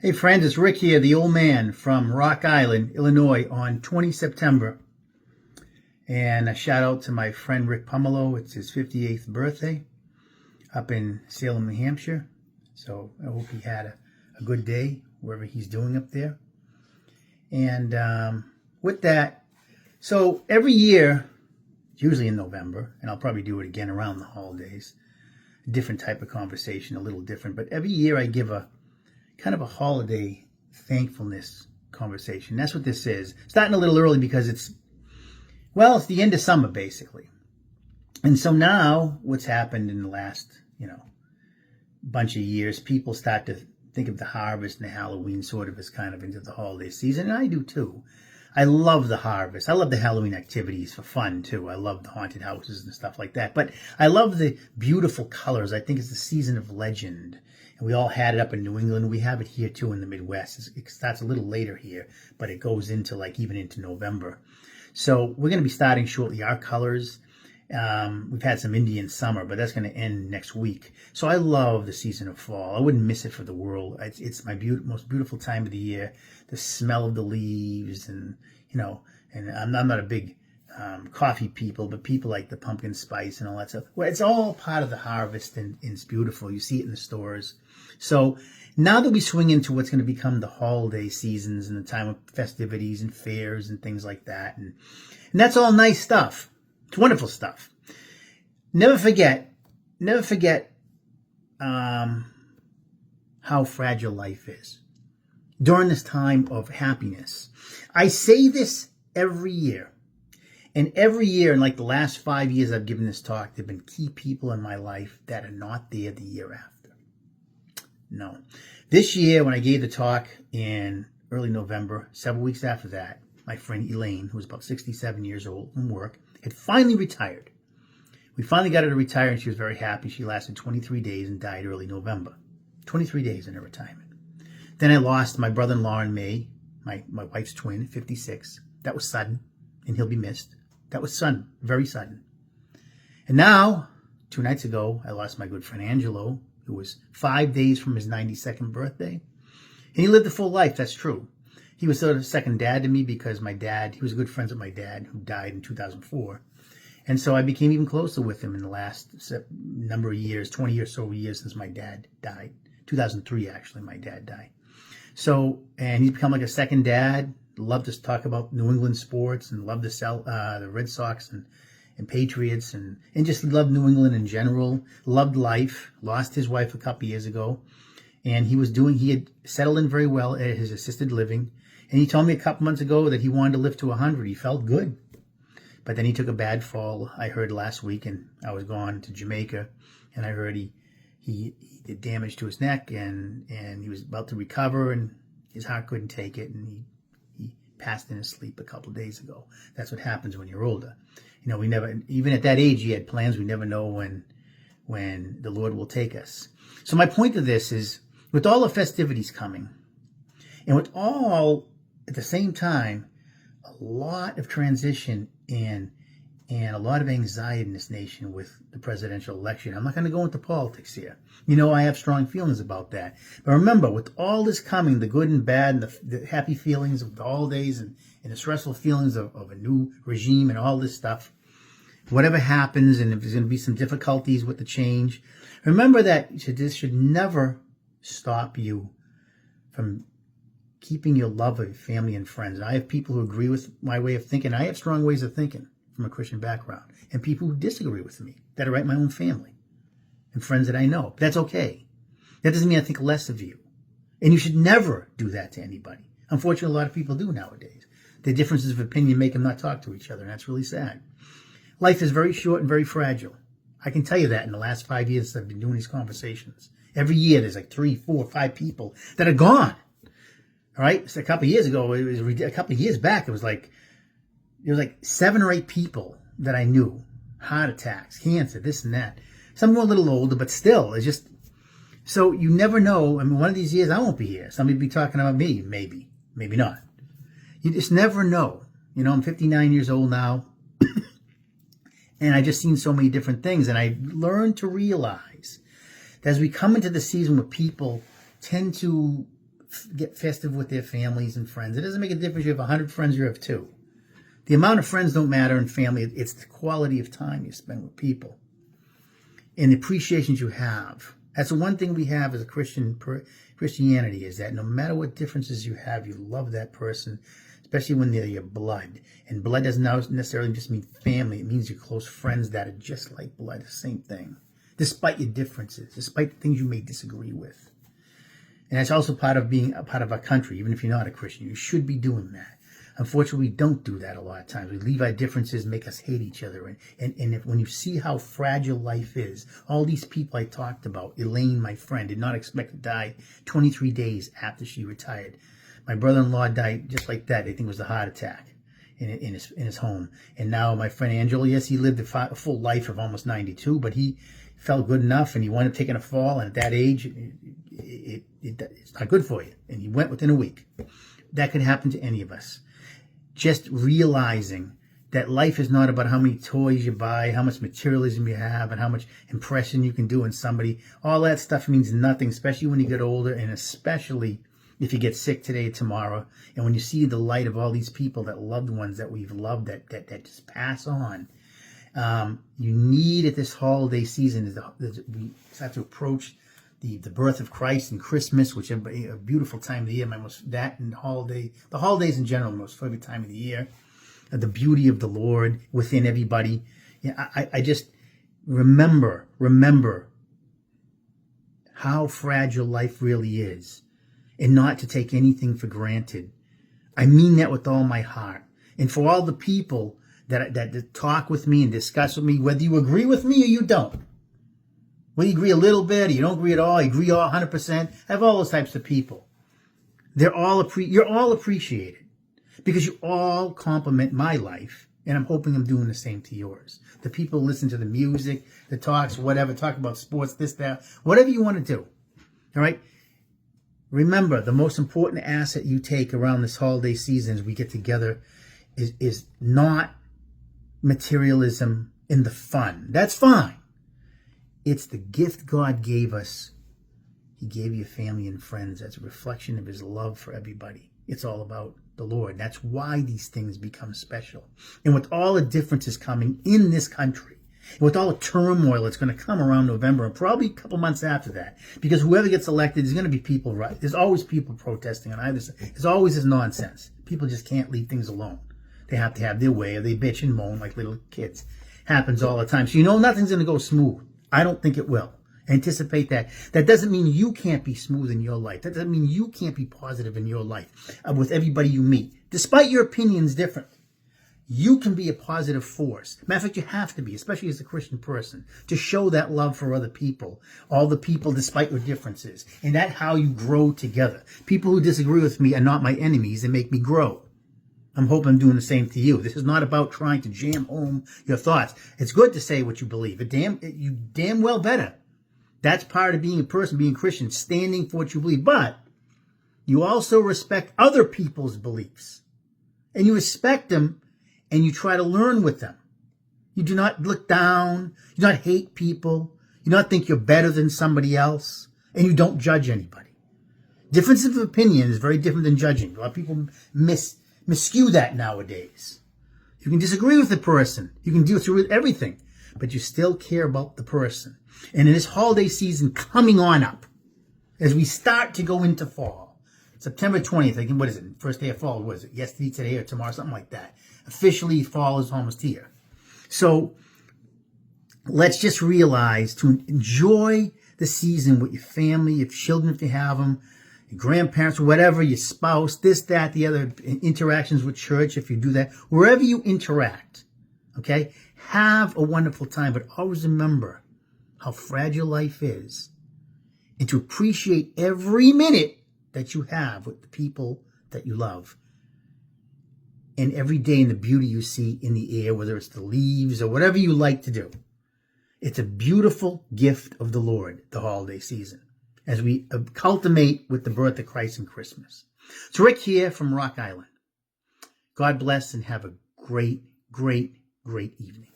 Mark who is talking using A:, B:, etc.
A: Hey friends, it's Rick here, the old man from Rock Island, Illinois, on 20 September. And a shout out to my friend Rick Pumelo. It's his 58th birthday up in Salem, New Hampshire. So I hope he had a good day wherever he's doing up there. And with that, so every year, usually in November, and I'll probably do it again around the holidays, a different type of conversation, a little different, but every year I give a kind of a holiday thankfulness conversation. That's what this is. Starting a little early because it's the end of summer basically. And so now what's happened in the last, bunch of years, people start to think of the harvest and the Halloween sort of as kind of into the holiday season. And I do too. I love the harvest. I love the Halloween activities for fun too. I love the haunted houses and stuff like that. But I love the beautiful colors. I think it's the season of legend. And we all had it up in New England. We have it here too in the Midwest. It starts a little later here, but it goes into even into November. So we're going to be starting shortly our colors. We've had some Indian summer, but that's going to end next week. So I love the season of fall. I wouldn't miss it for the world. It's my most beautiful time of the year. The smell of the leaves and I'm not a big coffee people, but people like the pumpkin spice and all that stuff. Well, it's all part of the harvest and it's beautiful. You see it in the stores. So now that we swing into what's going to become the holiday seasons and the time of festivities and fairs and things like that. And that's all nice stuff. It's wonderful stuff. Never forget how fragile life is during this time of happiness. I say this every year. And every year, in the last 5 years I've given this talk, there have been key people in my life that are not there the year after. No. This year, when I gave the talk in early November, several weeks after that, my friend Elaine, who was about 67 years old from work, had finally retired. We finally got her to retire, and she was very happy. She lasted 23 days and died early November. 23 days in her retirement. Then I lost my brother-in-law in May, my wife's twin, 56. That was sudden, and he'll be missed. That was sudden, very sudden. And now, 2 nights ago, I lost my good friend Angelo, who was 5 days from his 92nd birthday. And he lived a full life, that's true. He was sort of a second dad to me because he was good friends with my dad, who died in 2004. And so I became even closer with him in the last number of years, 20 or so years since my dad died. 2003, actually, my dad died. So, and he's become like a second dad. Loved to talk about New England sports and loved to sell the Red Sox and Patriots and just loved New England in general. Loved life. Lost his wife a couple years ago. And he had settled in very well at his assisted living. And he told me a couple months ago that he wanted to live to 100. He felt good. But then he took a bad fall, I heard last week, and I was gone to Jamaica, and I heard he did damage to his neck, and he was about to recover, and his heart couldn't take it, and he passed in his sleep a couple of days ago. That's what happens when you're older. We never, even at that age, he had plans. We never know when the Lord will take us. So my point of this is, with all the festivities coming, and with all, at the same time, a lot of transition and a lot of anxiety in this nation with the presidential election. I'm not going to go into politics here. I have strong feelings about that. But remember, with all this coming, the good and bad, and the happy feelings of the holidays and the stressful feelings of a new regime and all this stuff, whatever happens, and if there's going to be some difficulties with the change, remember that this should never stop you from keeping your love of your family and friends. And I have people who agree with my way of thinking. I have strong ways of thinking from a Christian background. And people who disagree with me that are right in my own family and friends that I know. But that's okay. That doesn't mean I think less of you. And you should never do that to anybody. Unfortunately, a lot of people do nowadays. The differences of opinion make them not talk to each other, and that's really sad. Life is very short and very fragile. I can tell you that in the last 5 years I've been doing these conversations. Every year there's 3, 4, 5 people that are gone. All right, so a couple of years ago, a couple of years back, it was 7 or 8 people that I knew, heart attacks, cancer, this and that. Some were a little older, but still, it's just, so you never know. I mean, one of these years I won't be here. Somebody will be talking about me, maybe not. You just never know. I'm 59 years old now, and I just seen so many different things, and I learned to realize that as we come into the season where people tend to get festive with their families and friends. It doesn't make a difference if you have 100 friends or you have 2. The amount of friends don't matter in family. It's the quality of time you spend with people and the appreciations you have. That's the one thing we have as a Christianity, is that no matter what differences you have, you love that person, especially when they're your blood. And blood doesn't necessarily just mean family. It means your close friends that are just like blood, the same thing, despite your differences, despite the things you may disagree with. And that's also part of being a part of our country. Even if you're not a Christian, you should be doing that. Unfortunately, we don't do that a lot of times. We leave our differences, make us hate each other. And when you see how fragile life is, all these people I talked about, Elaine, my friend, did not expect to die 23 days after she retired. My brother-in-law died just like that. They think it was a heart attack in his home. And now my friend Angelo, yes, he lived a full life of almost 92, but he felt good enough, and he wound up taking a fall. And at that age, it's not good for you. And he went within a week. That could happen to any of us. Just realizing that life is not about how many toys you buy, how much materialism you have, and how much impression you can do on somebody. All that stuff means nothing, especially when you get older, and especially if you get sick today or tomorrow. And when you see the light of all these people, that loved ones that we've loved, that just pass on. You need at this holiday season, we start to approach the birth of Christ and Christmas, which is a beautiful time of the year. That and the holidays in general, most favorite time of the year. The beauty of the Lord within everybody. Yeah, I just remember how fragile life really is, and not to take anything for granted. I mean that with all my heart. And for all the people that talk with me and discuss with me, whether you agree with me or you don't, whether you agree a little bit or you don't agree at all, you agree all 100%, I have all those types of people. You're all appreciated because you all compliment my life, and I'm hoping I'm doing the same to yours. The people who listen to the music, the talks, whatever, talk about sports, this, that, whatever you want to do. All right? Remember, the most important asset you take around this holiday season as we get together is not materialism and the fun. That's fine. It's the gift God gave us. He gave you family and friends as a reflection of his love for everybody. It's all about the Lord. That's why these things become special. And with all the differences coming in this country, and with all the turmoil that's going to come around November and probably a couple months after that, because whoever gets elected, there's going to be people, right? There's always people protesting on either side. There's always this nonsense. People just can't leave things alone. They have to have their way, or they bitch and moan like little kids. Happens all the time. So you know nothing's going to go smooth. I don't think it will. Anticipate that. That doesn't mean you can't be smooth in your life. That doesn't mean you can't be positive in your life with everybody you meet. Despite your opinions different, you can be a positive force. Matter of fact, you have to be, especially as a Christian person, to show that love for other people, all the people despite your differences. And that's how you grow together. People who disagree with me are not my enemies. They make me grow. I'm hoping I'm doing the same to you. This is not about trying to jam home your thoughts. It's good to say what you believe. You damn well better. That's part of being a person, being Christian, standing for what you believe. But you also respect other people's beliefs. And you respect them, and you try to learn with them. You do not look down. You do not hate people. You do not think you're better than somebody else. And you don't judge anybody. Difference of opinion is very different than judging. A lot of people miscue that nowadays. You can disagree with the person. You can deal through everything. But you still care about the person. And in this holiday season coming on up, as we start to go into fall, September 20th, I think, what is it? First day of fall, what is it? Yesterday, today, or tomorrow, something like that. Officially, fall is almost here. So let's just realize to enjoy the season with your family, your children if you have them, your grandparents, whatever, your spouse, this, that, the other, interactions with church if you do that. Wherever you interact, okay, have a wonderful time. But always remember how fragile life is, and to appreciate every minute that you have with the people that you love, and every day in the beauty you see in the air, whether it's the leaves or whatever you like to do. It's a beautiful gift of the Lord, the holiday season, as we cultivate with the birth of Christ and Christmas. It's Rick here from Rock Island. God bless and have a great, great, great evening.